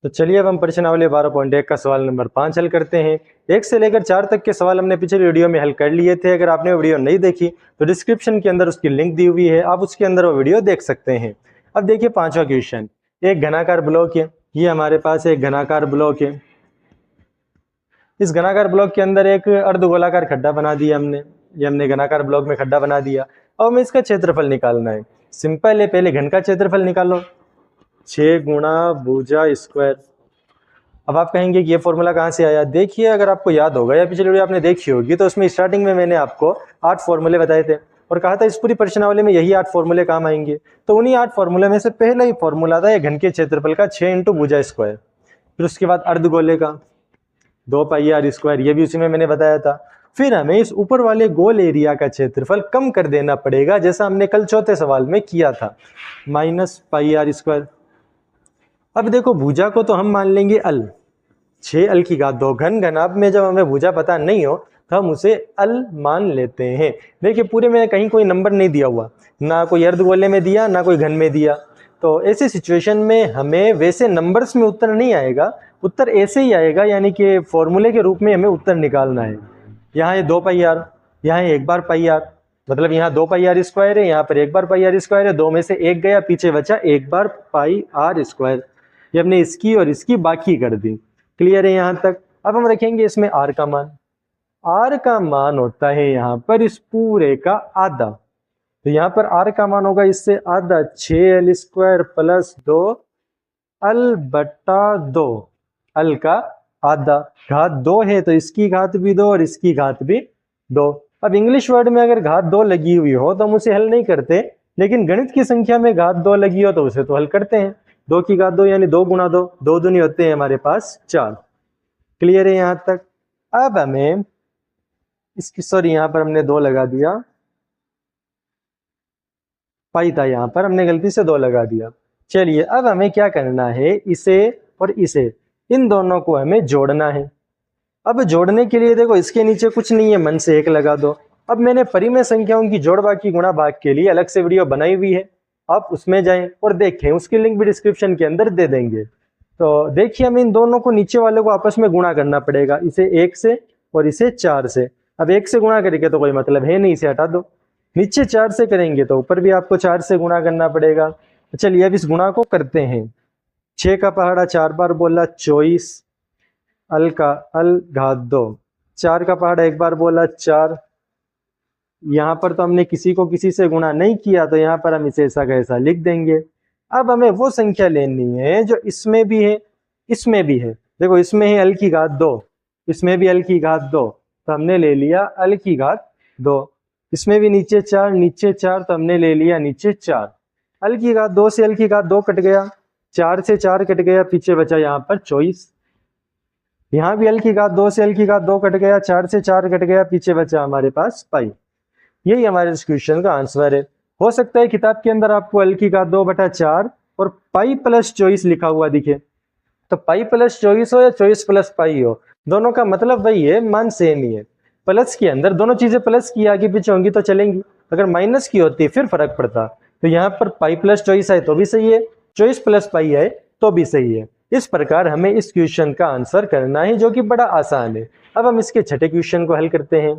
तो चलिए अब हम प्रश्नावली 12.1 का सवाल नंबर 5 हल करते हैं। 1 से लेकर 4 तक के सवाल हमने पिछले वीडियो में हल कर लिए थे। अगर आपने वो वीडियो नहीं देखी तो डिस्क्रिप्शन के अंदर उसकी लिंक दी हुई है, आप उसके अंदर वो वीडियो देख सकते हैं। अब देखिए पांचवा क्वेश्चन, एक घनाकार ब्लॉक है। ये हमारे पास एक घनाकार ब्लॉक है। इस घनाकार ब्लॉक के अंदर एक अर्धगोलाकार खड्डा बना दिया हमने। ये हमने घनाकार ब्लॉक में खड्डा बना दिया। अब हमें इसका क्षेत्रफल निकालना है। सिंपल है, पहले घन का क्षेत्रफल निकालो, 6 गुणा भुजा स्क्वायर। अब आप कहेंगे कि ये फॉर्मूला कहाँ से आया। देखिए अगर आपको याद होगा या पिछली वीडियो आपने देखी होगी तो उसमें स्टार्टिंग में मैंने आपको 8 फॉर्मूले बताए थे और कहा था इस पूरी प्रश्नावली में यही 8 फॉर्मूले काम आएंगे। तो उन्हीं 8 फॉर्मूले में से पहला ही फॉर्मूला था ये घन के क्षेत्रफल का 6 इंटू भुजा स्क्वायर। फिर उसके बाद अर्धगोले का 2 पाई आर स्क्वायर, ये भी उसी में मैंने बताया था। फिर हमें इस ऊपर वाले गोल एरिया का क्षेत्रफल कम कर देना पड़ेगा, जैसा हमने कल चौथे सवाल में किया था, माइनस पाई आर स्क्वायर। अब देखो भुजा को तो हम मान लेंगे अल, 6 अल की घात 2। घन घनाभ में जब हमें भुजा पता नहीं हो तो हम उसे अल मान लेते हैं। देखिए पूरे में कहीं कोई नंबर नहीं दिया हुआ, ना कोई अर्धगोले में दिया ना कोई घन में दिया। तो ऐसी सिचुएशन में हमें वैसे नंबर्स में उत्तर नहीं आएगा, उत्तर ऐसे ही आएगा, यानी कि फॉर्मूले के रूप में हमें उत्तर निकालना है। यहाँ ये 2 पाई आर, यहाँ 1 बार पाई आर, मतलब यहाँ 2 पाई आर स्क्वायर है, यहाँ पर 1 बार पाई आर स्क्वायर है। 2 में से 1 गया, पीछे बचा 1 बार पाई आर स्क्वायर। ये हमने इसकी और इसकी बाकी कर दी। क्लियर है यहाँ तक। अब हम रखेंगे इसमें आर का मान। आर का मान होता है यहाँ पर इस पूरे का आधा। तो यहाँ पर आर का मान होगा इससे आधा, 6 अल स्क्वायर प्लस 2 अल बटा 2। अल का आधा, घात 2 है तो इसकी घात भी 2 और इसकी घात भी 2। अब इंग्लिश वर्ड में अगर घात 2 लगी हुई हो तो हम उसे हल नहीं करते, लेकिन गणित की संख्या में घात 2 लगी हो तो उसे तो हल करते हैं। 2 की घात 2 यानी 2 गुणा 2, 2 दूनी होते हैं हमारे पास 4। क्लियर है यहाँ तक। अब हमें इसकी, सॉरी यहाँ पर हमने 2 लगा दिया, पाई था यहाँ पर, हमने गलती से 2 लगा दिया। चलिए अब हमें क्या करना है, इसे और इसे, इन दोनों को हमें जोड़ना है। अब जोड़ने के लिए देखो इसके नीचे कुछ नहीं है, मन से 1 लगा दो। अब मैंने परिमेय संख्याओं की जोड़ भाग की गुणा भाग के लिए अलग से वीडियो बनाई हुई है, आप उसमें जाएं और देखें, उसकी लिंक भी डिस्क्रिप्शन के अंदर दे देंगे। तो देखिए हमें इन दोनों को, नीचे वाले को आपस में गुणा करना पड़ेगा, इसे 1 से और इसे 4 से। अब 1 से गुणा करेंगे तो कोई मतलब है नहीं, इसे हटा दो। नीचे 4 से करेंगे तो ऊपर भी आपको 4 से गुणा करना पड़ेगा। चलिए अब इस गुणा को करते हैं। 6 का पहाड़ा 4 बार बोला 24, अल का अल घात 2, 4 का पहाड़ा 1 बार बोला 4। यहाँ पर तो हमने किसी को किसी से गुणा नहीं किया, तो यहाँ पर हम इसे ऐसा का ऐसा लिख देंगे। अब हमें वो संख्या लेनी है जो इसमें भी है इसमें भी है। देखो इसमें है अल की घात 2, इसमें भी अल की घात 2, तो हमने ले लिया अल की घात 2। इसमें भी नीचे 4 नीचे 4, तो हमने ले लिया नीचे 4। अल की घात 2 से अल की घात 2 कट गया, 4 से 4 कट गया, पीछे बचा यहाँ पर 24। यहाँ भी अल की घात 2 से अल की घात 2 कट गया, 4 से 4 कट गया, पीछे बचा हमारे पास पाई। यही हमारे इस क्वेश्चन का आंसर है। हो सकता है किताब के अंदर आपको अल की घात 2 बटा 4 और पाई प्लस 24 लिखा हुआ दिखे, तो पाई प्लस 24 हो या 24 प्लस पाई हो, दोनों का मतलब वही है, मान सेम ही है। प्लस के अंदर दोनों चीजें प्लस की आगे पीछे होंगी तो चलेंगी, अगर माइनस की होती फिर फर्क पड़ता। तो यहाँ पर पाई प्लस 24 आए तो भी सही है, 24 प्लस पाई आए तो भी सही है। इस प्रकार हमें इस क्वेश्चन का आंसर करना है, जो कि बड़ा आसान है। अब हम इसके छठे क्वेश्चन को हल करते हैं।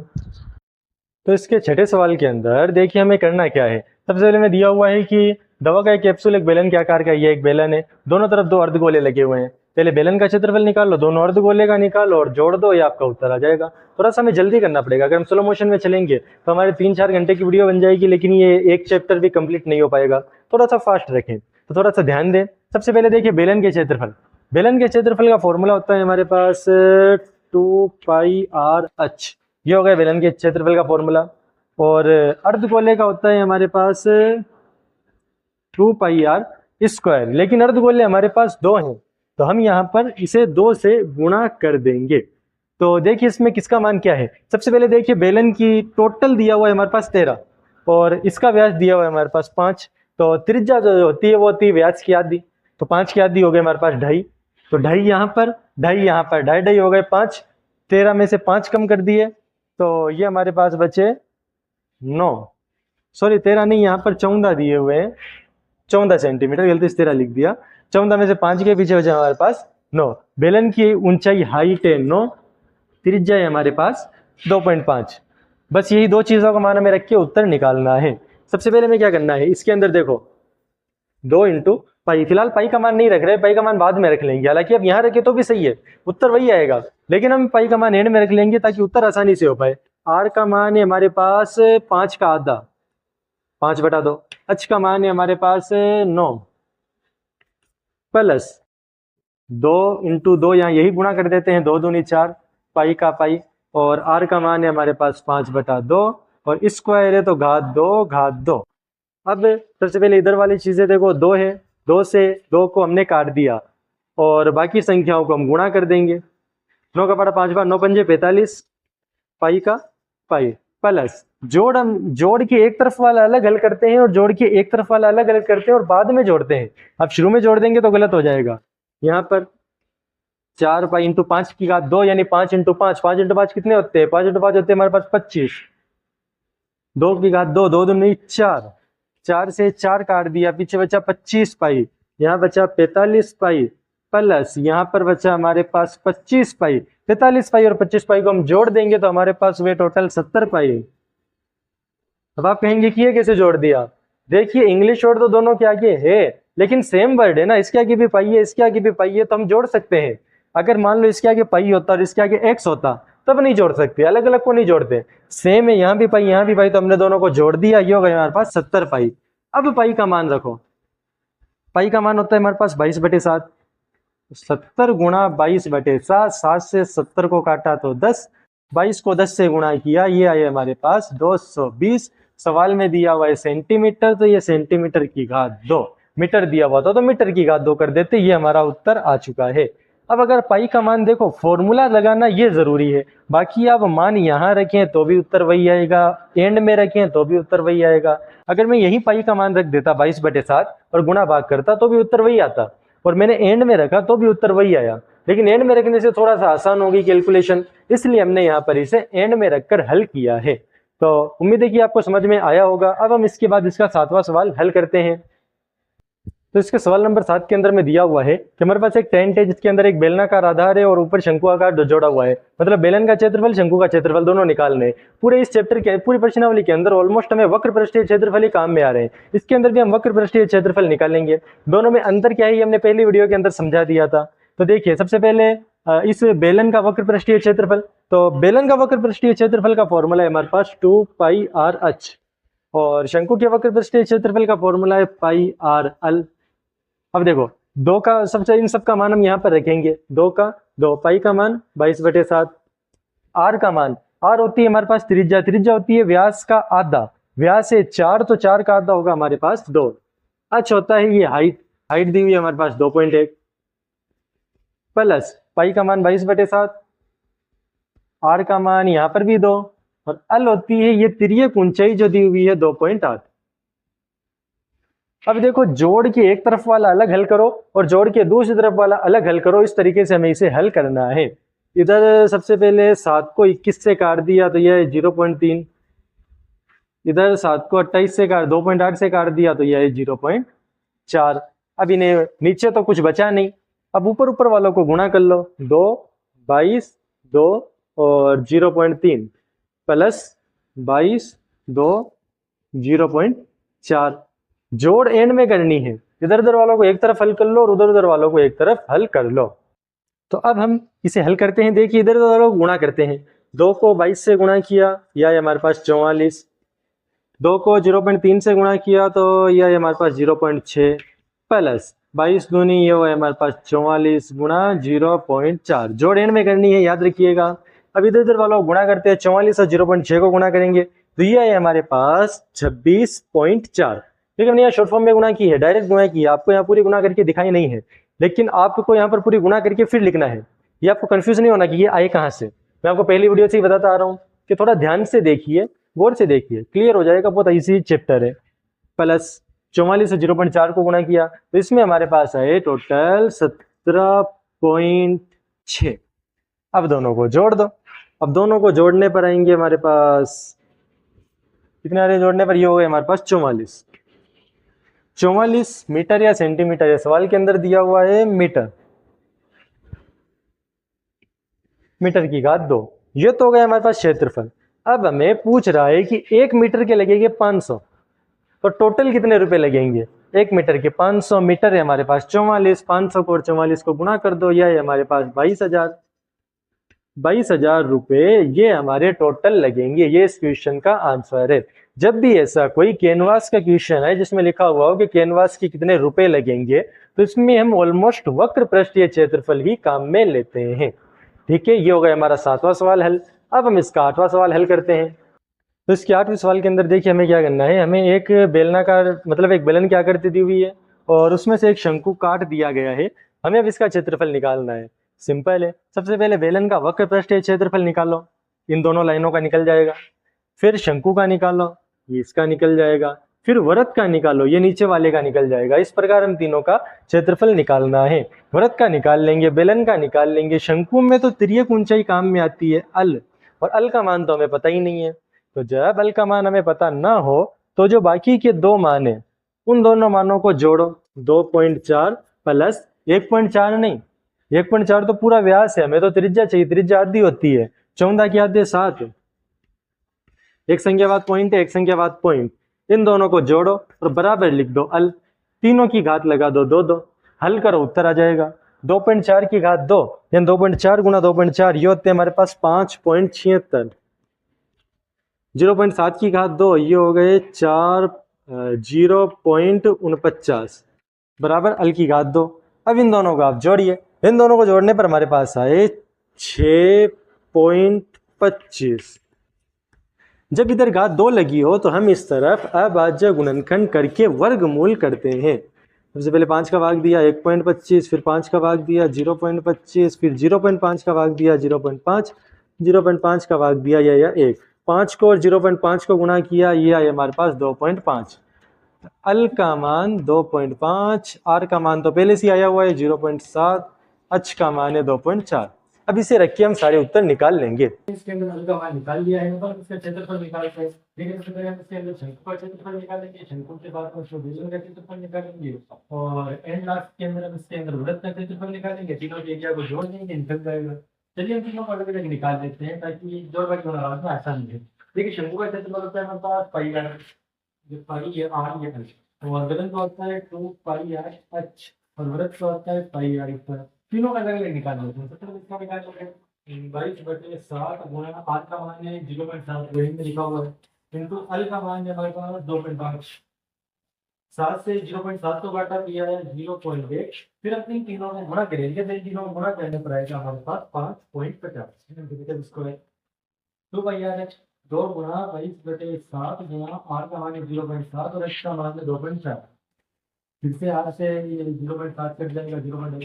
तो इसके छठे सवाल के अंदर देखिए हमें करना क्या है। सबसे पहले में दिया हुआ है कि दवा का एक कैप्सूल एक बेलन के आकार का है। ये एक बेलन है, दोनों तरफ 2 अर्धगोले लगे हुए हैं। पहले बेलन का क्षेत्रफल निकालो, दोनों अर्धगोले का निकालो और जोड़ दो, ये आपका उत्तर आ जाएगा। थोड़ा सा हमें जल्दी करना पड़ेगा, अगर हम स्लो मोशन में चलेंगे तो हमारे 3-4 घंटे की वीडियो बन जाएगी, लेकिन ये एक चैप्टर भी कंप्लीट नहीं हो पाएगा। थोड़ा सा फास्ट रखें, तो थोड़ा सा ध्यान दें। सबसे पहले देखिए बेलन के क्षेत्रफल, बेलन के क्षेत्रफल का फॉर्मूला होता है हमारे पास 2 पाई आर एच। ये हो गया बेलन के क्षेत्रफल का फॉर्मूला। और अर्धगोले का होता है हमारे पास 2 पाई आर स्क्वायर, लेकिन अर्धगोले हमारे पास 2 हैं, तो हम यहाँ पर इसे 2 से गुणा कर देंगे। तो देखिए इसमें किसका मान क्या है। सबसे पहले देखिए बेलन की टोटल दिया हुआ है हमारे पास 13 और इसका व्यास दिया हुआ है हमारे पास 5। तो त्रिज्या जो होती है वो होती है व्यास की आधी, तो 5 की आधी हो गई हमारे पास 2.5। तो 2.5 यहाँ पर, 2.5 यहाँ पर, 2.5 हो गए 5। 13 में से 5 कम कर दिए तो ये हमारे पास बचे 9, सॉरी 13 नहीं, यहाँ पर 14 दिए हुए हैं, 14 सेंटीमीटर, गलती से 13 लिख दिया। 14 में से 5 के पीछे बचा हमारे पास 9। बेलन की ऊंचाई हाइट है 9, त्रिज्या है हमारे पास 2.5। बस यही दो चीज़ों का मान हमें रख के उत्तर निकालना है। सबसे पहले हमें क्या करना है, इसके अंदर देखो 2 इंटू पाई, फिलहाल पाई का मान नहीं रख रहे, पाई का मान बाद में रख लेंगे। हालांकि अब यहाँ रखे तो भी सही है, उत्तर वही आएगा, लेकिन हम पाई का मान एंड में रख लेंगे ताकि उत्तर आसानी से हो पाए। आर का मान है हमारे पास 5 का आधा, 5/2। एच का मान है हमारे पास 9 प्लस 2 इंटू 2, यहाँ यही गुणा कर देते हैं, 2 दूनी 4, पाई का पाई। और आर का मान है हमारे पास 5/2 और स्क्वायर है तो घात 2। अब सबसे पहले इधर वाली चीजें देखो, 2 है, 2 से 2 को हमने काट दिया और बाकी संख्याओं को हम गुणा कर देंगे। 9 का बड़ा 5 बार 9 पंजे 45, पाई का पाई प्लस हम जोड़ के एक तरफ वाला अलग हल करते हैं और जोड़ के एक तरफ वाला अलग अलग करते हैं और बाद में जोड़ते हैं। अब शुरू में जोड़ देंगे तो गलत हो जाएगा। यहाँ पर 4 पाई इंटू 5 की घात 2 यानी 5 इंटू 5, 5 इंटू 5 कितने होते हैं, 5 इंटू 5 होते हैं हमारे पास 25, 2 की घात 2, 2 दूनी 4, 4 से 4 काट दिया, पीछे बचा 25 पाई, यहाँ बचा 45 पाई प्लस यहाँ पर बचा हमारे पास 25 पाई। 45 पाई और 25 पाई को हम जोड़ देंगे तो हमारे पास वे टोटल 70 पाई। अब आप कहेंगे कि ये कैसे जोड़ दिया, देखिए इंग्लिश वर्ड तो दोनों के आगे है लेकिन सेम वर्ड है ना, इसके आगे भी पाई है, इसके आगे भी पाई है, तो हम जोड़ सकते हैं। अगर मान लो इसके आगे पाई होता और इसके आगे एक्स होता तब नहीं जोड़ सकते, अलग अलग को नहीं जोड़ते। सेम है, यहाँ भी पाई यहाँ भी पाई, तो हमने दोनों को जोड़ दिया, ये हो गया हमारे पास 70 पाई। अब पाई का मान रखो, पाई का मान होता है हमारे पास 22/7, 70 गुणा 22/7, 7 से 70 को काटा तो 10, 22 को 10 से गुणा किया, ये आए हमारे पास 220। सवाल में दिया हुआ है सेंटीमीटर, तो ये सेंटीमीटर की घात 2, मीटर दिया हुआ था तो मीटर की घात 2 कर देते, ये हमारा उत्तर आ चुका है। अब अगर पाई का मान देखो, फॉर्मूला लगाना ये जरूरी है, बाकी आप मान यहाँ रखें तो भी उत्तर वही आएगा, एंड में रखें तो भी उत्तर वही आएगा। अगर मैं यही पाई का मान रख देता 22/7 और गुणा भाग करता तो भी उत्तर वही आता, और मैंने एंड में रखा तो भी उत्तर वही आया, लेकिन एंड में रखने से थोड़ा सा आसान होगी कैलकुलेशन, इसलिए हमने यहाँ पर इसे एंड में रखकर हल किया है। तो उम्मीद है कि आपको समझ में आया होगा। अब हम इसके बाद इसका 7वां सवाल हल करते हैं। तो इसके सवाल नंबर 7 के अंदर में दिया हुआ है कि हमारे पास एक टेंट है जिसके अंदर एक बेलनाकार आधार है और ऊपर शंकु आकार जोड़ा हुआ है, मतलब बेलन का क्षेत्रफल शंकु का क्षेत्रफल दोनों निकालने हैं। पूरे इस चैप्टर के पूरी प्रश्नावली के अंदर ऑलमोस्ट हमें वक्र पृष्ठीय क्षेत्रफल ही काम में आ रहे हैं, इसके अंदर भी हम वक्र पृष्ठीय क्षेत्रफल निकालेंगे। दोनों में अंतर क्या है ये हमने पहली वीडियो के अंदर समझा दिया था। तो देखिए सबसे पहले इस बेलन का वक्र पृष्ठीय क्षेत्रफल, तो बेलन का वक्र पृष्ठीय क्षेत्रफल का फॉर्मूला है हमारे पास 2πr_h और शंकु के वक्र पृष्ठीय क्षेत्रफल का फॉर्मूला है πr_l। अब देखो दो का सबसे इन सब का मान हम यहाँ पर रखेंगे, 2 का 2, पाई का मान 22/7, आर का मान, आर होती है हमारे पास त्रिज्या, त्रिज्या होती है व्यास का आधा, व्यास है 4 तो 4 का आधा होगा हमारे पास 2, एच होता है ये हाइट, हाइट दी हुई है हमारे पास 2.1 प्लस पाई का मान 22/7, आर का मान यहाँ पर भी 2 और एल होती है ये तिर्यक ऊंचाई जो दी हुई है 2.8। अब देखो जोड़ के एक तरफ वाला अलग हल करो और जोड़ के दूसरी तरफ वाला अलग हल करो, इस तरीके से हमें इसे हल करना है। इधर सबसे पहले 7 को 21 से काट दिया तो यह 0.3, इधर 7 को 28 से काट 2.8 से काट दिया तो यह है 0.4। अब इन्हें नीचे तो कुछ बचा नहीं, अब ऊपर ऊपर वालों को गुणा कर लो, 2 22 2 और 0.3 प्लस 22 2 0.4, जोड़ एंड में करनी है, इधर उधर वालों को एक तरफ हल कर लो और उधर उधर वालों को एक तरफ हल कर लो। तो अब हम इसे हल करते हैं। देखिए इधर उधर वालों को गुणा करते हैं, 2 को 22 से गुणा किया यह हमारे पास 44, 2 को 0.3 से गुणा किया तो यह हमारे पास 0.6 प्लस 22 दूनी ये है हमारे पास 44 गुणा 0.4, जोड़ एंड में करनी है याद रखिएगा। अब इधर उधर वालों को गुणा करते हैं, 44 और 0.6 को गुणा करेंगे तो यह है हमारे पास 26.4। ठीक है, हमने यहाँ शॉर्ट फॉर्म में गुणा की है, डायरेक्ट गुणा की है, आपको यहाँ पूरी गुणा करके दिखाई नहीं है, लेकिन आपको यहाँ पर पूरी गुणा करके फिर लिखना है, ये आपको कंफ्यूज नहीं होना कि ये आए कहाँ से। मैं आपको पहली वीडियो से ही बताता आ रहा हूँ कि थोड़ा ध्यान से देखिए, गौर से देखिए, क्लियर हो जाएगा, बहुत इजी चैप्टर है। प्लस 44 से 0.4 को गुणा किया तो इसमें हमारे पास आए टोटल 17.6। अब दोनों को जोड़ दो, अब दोनों को जोड़ने पर आएंगे हमारे पास कितने आ रहे, जोड़ने पर ये हो गए हमारे पास 44। 44 मीटर या सेंटीमीटर है, सवाल के अंदर दिया हुआ है मीटर, मीटर की घात 2। ये तो हो गया हमारे पास क्षेत्रफल। अब हमें पूछ रहा है कि 1 मीटर के लगेंगे 500, तो टोटल कितने रुपए लगेंगे? 1 मीटर के 500, मीटर है हमारे पास 44, 500 को और 44 को गुणा कर दो, यह है हमारे पास 22,000। 22,000 रुपए ये हमारे टोटल लगेंगे। ये इस क्वेश्चन का आंसर है। जब भी ऐसा कोई कैनवास का क्वेश्चन है जिसमें लिखा हुआ हो कि कैनवास के कितने रुपए लगेंगे, तो इसमें हम ऑलमोस्ट वक्र पृष्ठीय क्षेत्रफल ही काम में लेते हैं। ठीक है, ये हो गया हमारा 7वां सवाल हल। अब हम इसका 8वां सवाल हल करते हैं। तो इसके 8वें सवाल के अंदर देखिए हमें क्या करना है। हमें एक बेलनाकार मतलब एक बेलन की आकृति दी हुई है और उसमें से एक शंकु काट दिया गया है। हमें अब इसका क्षेत्रफल निकालना है। सिंपल है, सबसे पहले बेलन का वक्र पृष्ठीय क्षेत्रफल निकालो, इन दोनों लाइनों का निकल जाएगा। फिर शंकु का निकालो, ये इसका निकल जाएगा। फिर वृत्त का निकालो, ये नीचे वाले का निकल जाएगा। इस प्रकार हम तीनों का क्षेत्रफल निकालना है। वृत्त का निकाल लेंगे, बेलन का निकाल लेंगे। शंकु में तो तिर्यक ऊंचाई काम में आती है अल, और अल का मान तो हमें पता ही नहीं है। तो जब अल का मान हमें पता ना हो तो जो बाकी के दो मान है उन दोनों मानों को जोड़ो। 2.4 प्लस 1.4 नहीं, 1.4 तो पूरा व्यास है, हमें तो त्रिज्या चाहिए, त्रिज्या आधी होती है। 14 की आधी 7, एक संख्या बाद पॉइंट है, एक संख्या बाद पॉइंट, इन दोनों को जोड़ो और बराबर लिख दो अल। तीनों की घात लगा दो 2 2, हल करो उत्तर आ जाएगा। 2.4 की घात 2 यानी 2.4 गुना 2.4 ये होते हैं हमारे पास 5.76। 0.7 की घात 2 ये हो गए 0.49 बराबर अल की घात 2। अब इन दोनों को आप जोड़िए, इन दोनों को जोड़ने पर हमारे पास आए 6.25। जब इधर घात 2 लगी हो तो हम इस तरफ अभाज्य गुणनखंड करके वर्गमूल करते हैं। सबसे पहले 5 का भाग दिया 1.25, फिर 5 का भाग दिया 0.25, फिर 0.5 का भाग दिया 0.5, 0.5 का भाग दिया या 1। 5 को और 0.5 को गुणा किया, ये आया हमारे पास 2.5। अल का मान 2.5, आर का मान तो पहले से आया हुआ है 0.7, एच का मान है 2.4। अब इसे रख के हम सारे उत्तर निकाल लेंगे। इसके अंदर अल का मान निकाल लिया है, और इसका क्षेत्रफल निकालते हैं। लेकिन सबसे पहले हम इसके अंदर शंकु का क्षेत्रफल निकालेंगे, शंकु के बाद में बेलन का क्षेत्रफल निकालेंगे, और एंड लास्ट के अंदर हम इसके अंदर वृत्त का क्षेत्रफल निकालेंगे। तीनों के एरिया को जोड़ देंगे, निकल जाएगा। चलिए हम तीनों को अलग अलग निकाल देते हैं ताकि जोड़ बाकी बनाना में आसान हो। देखिए शंकु का क्षेत्रफल होता है हमारे पास पाई आर, जो पाई है आर ये एच, और बेलन का होता है 2 पाई आर एच, और वृत्त का होता है पाई आर ऊपर। तीनों का अलग अलग निकाल देते हैं। सबसे पहले इसका निकाल लेंगे 22/7 गुणा आर का मान है 0.7 वही में लिखा हुआ है, किंतु अल का मान है हमारे पास 2.5। 7 से 0.7 को घटा दिया है 0.8। फिर अपनी तीनों में गुणा करेंगे, तो तीनों में गुणा करने पर आएगा हमारे पास 5.50। इसको है 2 पाई आर एच, 2 गुणा 22/7 गुणा आर का मान है 0.7 और एच का मान है 2.4। फिर से आर से 0.7 कट जाएगा 0.8।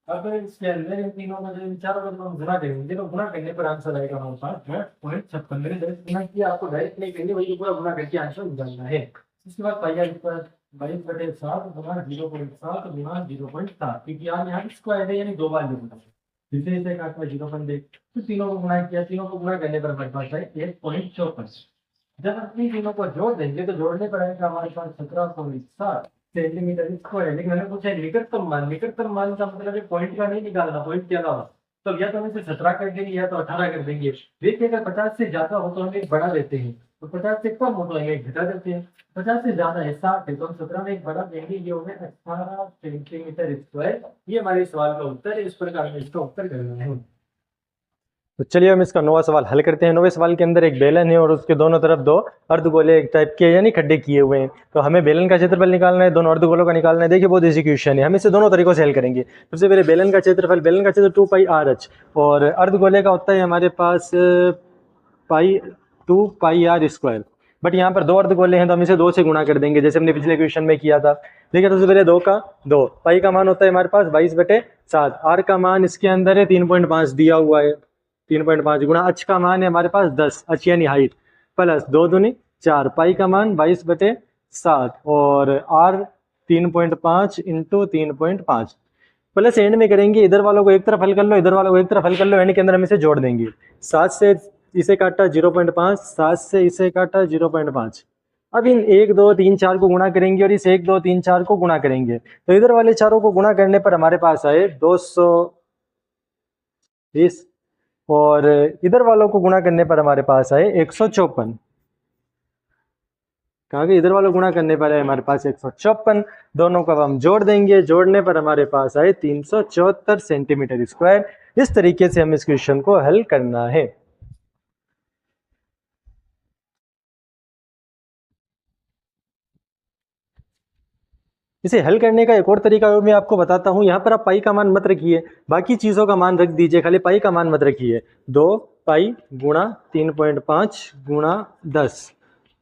अब इसके अंदर इन तीनों में जो चारों को हम गुणा करेंगे तो गुणा करने पर आंसर आएगा हमारे पास 0.56। मैंने डायरेक्ट गुणा किया, आपको डायरेक्ट नहीं करनी, वही पूरा गुणा करके आंसर निकालना है। इसके बाद पाई आर पर 22/7 गुणा 0.7 गुणा 0.7, क्योंकि यहाँ स्क्वायर है यानी 2 बार लिखना है। फिर से इसे काटना 0.1, तो तीनों को गुणा किया, तीनों को गुणा करने पर हमारे पास है 1.54। जब अपनी तीनों को जोड़ देंगे तो जोड़ने पर आएगा हमारे पास 17.7 सेंटीमीटर स्क्वायर। लेकिन मैंने पूछा निकटतम मान, निकटतम मान का मतलब है पॉइंट का नहीं निकालना, पॉइंट के अलावा। तो या तो हम इसे 17 कर देंगे या तो 18 कर देंगे। देखिए अगर 50 से ज्यादा हो तो हम एक बढ़ा देते हैं, तो 50 से कम हो तो हम एक घटा देते हैं। 50 से ज्यादा है 60 है तो हम 17 में एक बढ़ा देंगे, ये हो गया 18 सेंटीमीटर स्क्वायर। ये हमारे सवाल का उत्तर है। इस प्रकार में इसका उत्तर करना है। तो चलिए हम इसका 9वां सवाल हल करते हैं। 9वें सवाल के अंदर एक बेलन है और उसके दोनों तरफ 2 अर्धगोले एक टाइप के यानी खड्डे किए हुए हैं। तो हमें बेलन का क्षेत्रफल निकालना है, दोनों अर्धगोलों का निकालना है। देखिए बहुत इजी क्वेश्चन है, हम इसे दोनों तरीकों से हल करेंगे। सबसे पहले बेलन का क्षेत्रफल, बेलन का क्षेत्र 2 पाई आर एच, और अर्धगोले का होता है हमारे पास 2 पाई आर स्क्वायर। बट यहाँ पर 2 अर्धगोले हैं तो हम इसे 2 से गुणा कर देंगे, जैसे हमने पिछले क्वेश्चन में किया था। देखिए सबसे पहले 2 का 2, पाई का मान होता है हमारे पास 22/7, आर का मान इसके अंदर है 3.5 दिया हुआ है, 3.5 गुणा एच का मान है हमारे पास 10, एच यानी हाइट, प्लस 2 दूनी 4, पाई का मान 22/7 और आर 3.5 इंटू 3.5, प्लस एंड में करेंगे। इधर वालों को एक तरफ हल कर लो, इधर वालों को एक तरफ हल कर लो, एंड के अंदर हम इसे जोड़ देंगे। 7 से इसे काटा 0.5, 7 से इसे काटा 0.5। अब इन 1 2 3 4 को गुणा करेंगे और इस 1 2 3 4 को गुणा करेंगे, तो इधर वाले चारों को गुणा करने पर हमारे पास आए 220 और इधर वालों को गुणा करने पर हमारे पास आए 154। कहा कि इधर वालों गुणा करने पर है हमारे पास 154। दोनों को अब हम जोड़ देंगे, जोड़ने पर हमारे पास आए 374 सेंटीमीटर स्क्वायर। इस तरीके से हम इस क्वेश्चन को हल करना है। इसे हल करने का एक और तरीका मैं आपको बताता हूं। यहाँ पर आप पाई का मान मत रखिए, बाकी चीजों का मान रख दीजिए, खाली पाई का मान मत रखिए। 2 पाई गुणा 3.5 गुणा 10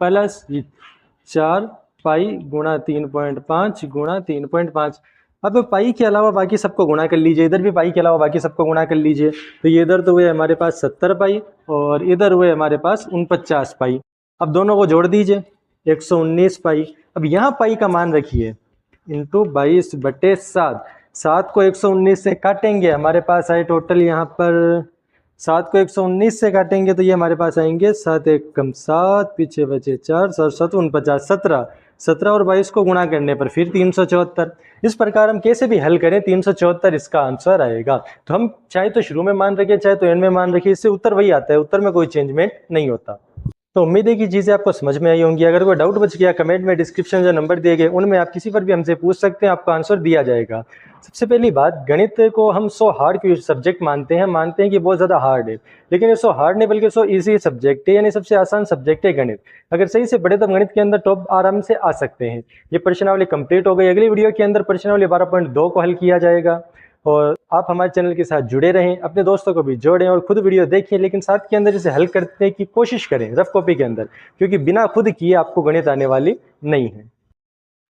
प्लस 4 पाई गुणा 3.5 गुणा 3.5। अब पाई के अलावा बाकी सबको गुणा कर लीजिए, इधर भी पाई के अलावा बाकी सबको गुणा कर लीजिए। तो ये इधर तो हुए हमारे पास 70 पाई और इधर हुए हमारे पास 49 पाई। अब दोनों को जोड़ दीजिए, 119 पाई। अब यहाँ पाई का मान रखिए इंटू 22/7। 7 को 119 से काटेंगे, हमारे पास आए टोटल यहाँ पर 7 को 119 से काटेंगे तो ये हमारे पास आएंगे 7 1 कम 7, पीछे बचे 4, 7 7 49, 17। 17 और 22 को गुणा करने पर फिर 374। इस प्रकार हम कैसे भी हल करें 374 इसका आंसर आएगा। तो हम चाहे तो शुरू में मान रखें चाहे तो एंड में मान रखें, इससे उत्तर वही आता है, उत्तर में कोई चेंजमेंट नहीं होता। तो उम्मीद है कि चीज़ें आपको समझ में आई होंगी। अगर कोई डाउट बच गया, कमेंट में डिस्क्रिप्शन जो नंबर दिए गए उनमें आप किसी पर भी हमसे पूछ सकते हैं, आपको आंसर दिया जाएगा। सबसे पहली बात, गणित को हम सो हार्ड सब्जेक्ट मानते हैं कि बहुत ज़्यादा हार्ड है, लेकिन ये सो हार्ड नहीं बल्कि सो इजी सब्जेक्ट है, यानी सबसे आसान सब्जेक्ट है गणित। अगर सही से पढ़े तो गणित के अंदर टॉप आराम से आ सकते हैं। ये प्रश्नावली कंप्लीट हो गई। अगली वीडियो के अंदर प्रश्नावली 12.2 को हल किया जाएगा। और आप हमारे चैनल के साथ जुड़े रहें, अपने दोस्तों को भी जोड़ें और खुद वीडियो देखें, लेकिन साथ के अंदर इसे हल करने की कोशिश करें रफ कॉपी के अंदर, क्योंकि बिना खुद किए आपको गणित आने वाली नहीं है।